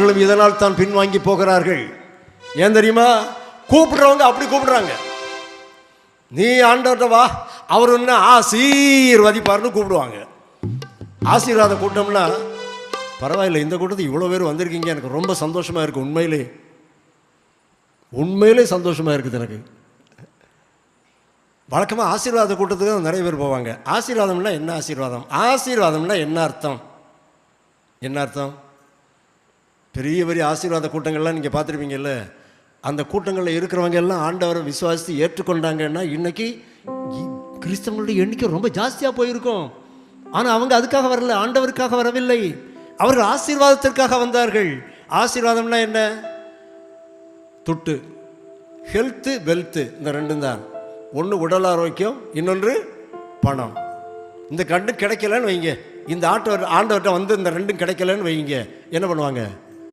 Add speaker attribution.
Speaker 1: அவர்களும் இதனால் தான் பின்வாங்கி போகிறார்கள். ஏன் தெரியுமா? கூப்பிடுறவங்க அப்படி கூப்பிடுறாங்க. நீ ஆண்டவர்கிட்ட வா, அவர் என்ன ஆசீர்வதிப்பார்னு கூப்பிடுவாங்க. ஆசீர்வாத கூட்டம்னா பரவாயில்லை, இந்த கூட்டத்துக்கு இவ்வளோ பேர் வந்திருக்கீங்க, எனக்கு ரொம்ப சந்தோஷமாக இருக்குது. உண்மையிலே சந்தோஷமாக இருக்குது எனக்கு. வழக்கமாக ஆசீர்வாத கூட்டத்துக்கு தான் நிறைய பேர் போவாங்க. ஆசீர்வாதம்னா என்ன? ஆசீர்வாதம்னா என்ன அர்த்தம்? பெரிய பெரிய ஆசீர்வாத கூட்டங்கள்லாம் நீங்கள் பார்த்துருப்பீங்கல்ல. அந்த கூட்டங்களில் இருக்கிறவங்க எல்லாம் ஆண்டவரை விசுவாசித்து ஏற்றுக்கொண்டாங்கன்னா இன்றைக்கி கிறிஸ்தவங்களுடைய எண்ணிக்கை ரொம்ப ஜாஸ்தியாக போயிருக்கும். ஆனால் அவங்க அதுக்காக வரல, ஆண்டவருக்காக வரவில்லை, அவர்கள் ஆசீர்வாதத்திற்காக வந்தார்கள். ஆசீர்வாதம்னா என்ன? துட்டு, ஹெல்த்து, வெல்த்து, இந்த ரெண்டும் தான். ஒன்று உடல் ஆரோக்கியம், இன்னொன்று பணம். இந்த ரெண்டும் கிடைக்கலன்னு வைங்க, இந்த ஆண்டவர்கிட்ட வந்து இந்த ரெண்டும் கிடைக்கலன்னு வைங்க, என்ன பண்ணுவாங்க?